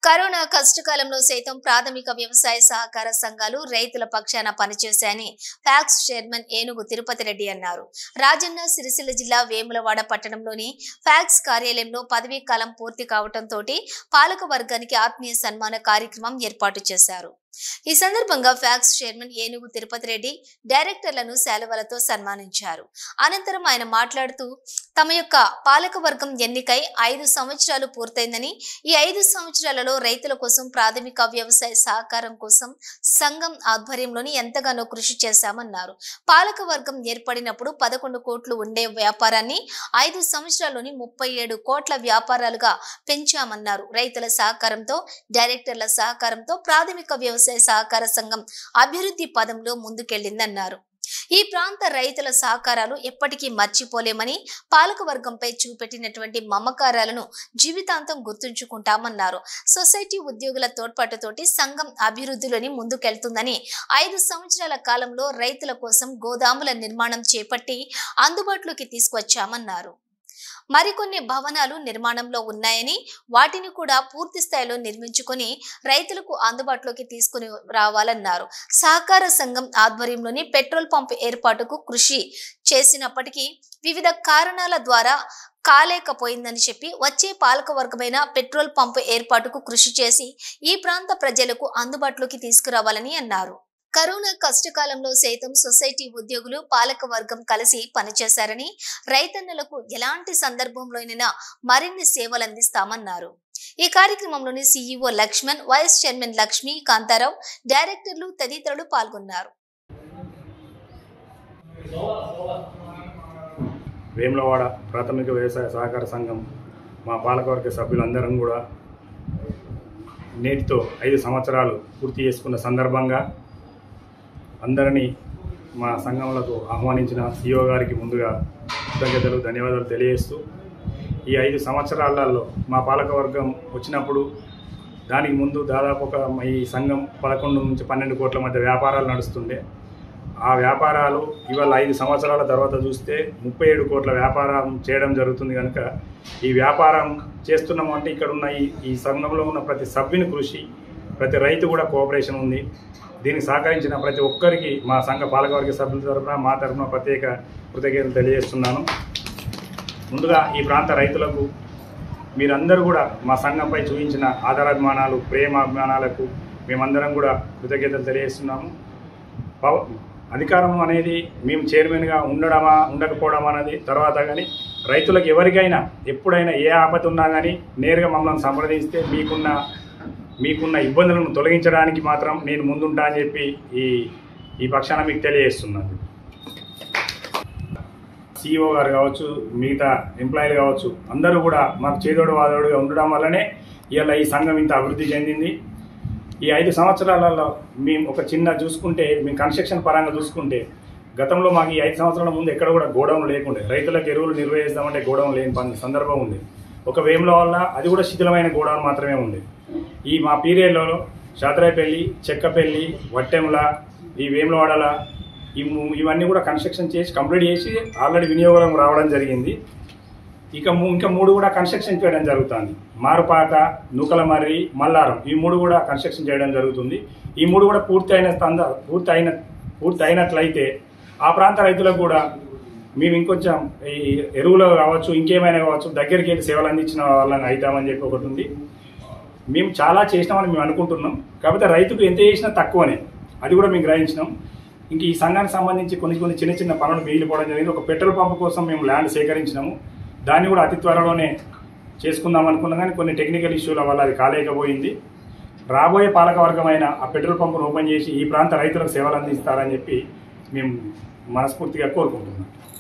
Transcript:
Corona కష్టకాలంలో సైతం ప్రాథమిక వ్యవసాయ సహకార సంఘాలు రైతుల పక్షాన పనిచేశాయని ఫ్యాక్స్ చైర్మన్ ఏనుగు తిరుపతి రెడ్డి అన్నారు. రాజన్న సిరిసిల్ల జిల్లా వేములవాడ పట్టణంలోని ఫ్యాక్స్ కార్యాలయంలో పదవీ కాలం పూర్తి కావడంతో పాలక వర్గానికి ఆత్మీయ సన్మాన కార్యక్రమం ఏర్పాటు చేశారు. ఈ సందర్భంగా ఫ్యాక్స్ చైర్మన్ ఏనుగు తిరుపతి రెడ్డి డైరెక్టర్లను శాలువలతో సన్మానించారు. అనంతరం ఆయన మాట్లాడుతూ తమ యొక్క పాలక వర్గం ఎన్నికై 5 సంవత్సరాలు పూర్తయిందని, ఈ 5 సంవత్సరాలలో రైతుల కోసం ప్రాథమిక వ్యవసాయ సహకారం కోసం సంఘం ఆధ్వర్యంలోని ఎంతగానో కృషి చేశామన్నారు. పాలక వర్గం ఏర్పడినప్పుడు 11 కోట్లు ఉండే వ్యాపారాన్ని 5 సంవత్సరాల్లోని 37 కోట్ల వ్యాపారాలుగా పెంచామన్నారు. రైతుల సహకారంతో, డైరెక్టర్ల సహకారంతో ప్రాథమిక వ్యవసాయ సహకార సంఘం అభివృద్ధి పదంలో ముందుకెళ్లిందన్నారు. ఈ ప్రాంత రైతుల సహకారాలు ఎప్పటికీ మర్చిపోలేమని, పాలకవర్గంపై చూపెట్టినటువంటి మమకారాలను జీవితాంతం గుర్తుంచుకుంటామన్నారు. సొసైటీ ఉద్యోగుల తోడ్పాటుతోటి సంఘం అభివృద్ధిలోని ముందుకెళ్తుందని, 5 సంవత్సరాల కాలంలో రైతుల కోసం గోదాముల నిర్మాణం చేపట్టి అందుబాటులోకి తీసుకొచ్చామన్నారు. మరికొన్ని భవనాలు నిర్మాణంలో ఉన్నాయని, వాటిని కూడా పూర్తి స్థాయిలో నిర్మించుకొని రైతులకు అందుబాటులోకి తీసుకుని రావాలన్నారు. సహకార సంఘం ఆధ్వర్యంలోని పెట్రోల్ పంప్ ఏర్పాటుకు కృషి చేసినప్పటికీ వివిధ కారణాల ద్వారా కాలేకపోయిందని చెప్పి, వచ్చే పాలకవర్గమైన పెట్రోల్ పంప్ ఏర్పాటుకు కృషి చేసి ఈ ప్రాంత ప్రజలకు అందుబాటులోకి తీసుకురావాలని అన్నారు. కరోనా కష్టకాలంలో సైతం సొసైటీ ఉద్యోగులు పాలక వర్గం కలిసి పనిచేశారని, రైతన్నలకు ఎలాంటి సందర్భంలోనైనా మరిన్ని సేవలు అందిస్తామన్నారు. ఈ కార్యక్రమంలోని CEO Lakshman, vice chairman Lakshmi Kantha Rao, డైరెక్టర్లు తదితరులు పాల్గొన్నారు. వేములవాడ ప్రాథమిక వ్యవసాయ సహకార సంఘం మా పాలకవర్గ సభ్యులందరం కూడా నేటితో 5 సంవత్సరాలు పూర్తి చేసుకున్న సందర్భంగా అందరినీ మా సంఘంలో ఆహ్వానించిన సీఈఓ గారికి ముందుగా కృతజ్ఞతలు, ధన్యవాదాలు తెలియజేస్తూ, ఈ 5 సంవత్సరాలలో మా పాలకవర్గం వచ్చినప్పుడు దానికి ముందు దాదాపు ఈ సంఘం 11 నుంచి 12 కోట్ల మధ్య వ్యాపారాలు నడుస్తుండే. ఆ వ్యాపారాలు ఇవాళ 5 సంవత్సరాల తర్వాత చూస్తే 37 కోట్ల వ్యాపారం చేయడం జరుగుతుంది. కనుక ఈ వ్యాపారం చేస్తున్నాము అంటే ఇక్కడ ఉన్న ఈ సంఘంలో ఉన్న ప్రతి సభ్యుని కృషి, ప్రతి రైతు కూడా కోఆపరేషన్ ఉంది. దీనికి సహకరించిన ప్రతి ఒక్కరికి మా సంఘ పాలకవర్గ సభ్యుల తరఫున, మా తరఫున ప్రత్యేక కృతజ్ఞతలు తెలియజేస్తున్నాను. ముందుగా ఈ ప్రాంత రైతులకు మీరందరూ కూడా మా సంఘంపై చూపించిన ఆదరాభిమానాలు, ప్రేమాభిమానాలకు మేమందరం కూడా కృతజ్ఞతలు తెలియజేస్తున్నాము. అధికారం అనేది మేము చైర్మన్గా ఉండడమా ఉండకపోవడం అనేది తర్వాత, కానీ రైతులకు ఎవరికైనా ఎప్పుడైనా ఏ ఆపద ఉన్నా కానీ నేరుగా మమ్మల్ని సంప్రదిస్తే మీకున్న ఇబ్బందులను తొలగించడానికి మాత్రం నేను ముందుంటా అని చెప్పి ఈ పక్షాన మీకు తెలియజేస్తున్నాను. సీఈఓ గారు కావచ్చు, మిగతా ఎంప్లాయీలు కావచ్చు, అందరూ కూడా మాకు చేదోడు వాదోడుగా ఉండడం వల్లనే ఇవాళ ఈ సంఘం ఇంత అభివృద్ధి చెందింది. ఈ 5 సంవత్సరాలలో మేము ఒక చిన్న చూసుకుంటే, మేము కన్స్ట్రక్షన్ పరంగా చూసుకుంటే, గతంలో మాకు ఈ 5 సంవత్సరాల ముందు ఎక్కడ కూడా గోడౌన్ లేకుండే. రైతులకు ఎరువులు నిర్వహిస్తామంటే గోడౌన్ లేని సందర్భం ఉంది. ఒక వేముల వల్ల అది కూడా శిథిలమైన గోడౌన్ మాత్రమే ఉంది. ఈ మా పీరియడ్లో శాతరాయపల్లి, చెక్కపల్లి, వట్టెముల, ఈ వేములవాడల ఇవన్నీ కూడా కన్స్ట్రక్షన్ చేసి కంప్లీట్ చేసి ఆల్రెడీ వినియోగం రావడం జరిగింది. ఇంకా 3 కూడా కన్స్ట్రక్షన్ చేయడం జరుగుతుంది. మారుపాక, నూకలమర్రి, మల్లారం, ఈ 3 కూడా కన్స్ట్రక్షన్ చేయడం జరుగుతుంది. ఈ 3 కూడా పూర్తి అయినట్లయితే ఆ ప్రాంత రైతులకు కూడా మేము ఇంకొంచెం ఈ ఎరువులు కావచ్చు, ఇంకేమైనా కావచ్చు, దగ్గరికి వెళ్ళి సేవలు అందించిన వాళ్ళని అవుతామని చెప్పి ఒకటి ఉంది. మేము చాలా చేసినామని మేము అనుకుంటున్నాం. కాకపోతే రైతుకు ఎంత చేసినా తక్కువనే, అది కూడా మేము గ్రహించినాం. ఇంక ఈ సంఘానికి సంబంధించి కొన్ని చిన్న పనులు మిగిలిపోవడం జరిగింది. ఒక పెట్రోల్ పంప్ కోసం మేము ల్యాండ్ సేకరించినాము. దాన్ని కూడా అతి త్వరలోనే చేసుకుందాం అనుకున్నాం, కానీ కొన్ని టెక్నికల్ ఇష్యూల వల్ల అది కాలేకపోయింది. రాబోయే పాలకవర్గమైన ఆ పెట్రోల్ పంపును ఓపెన్ చేసి ఈ ప్రాంత రైతులకు సేవలు అందిస్తారని చెప్పి మేము మనస్ఫూర్తిగా కోరుకుంటున్నాం.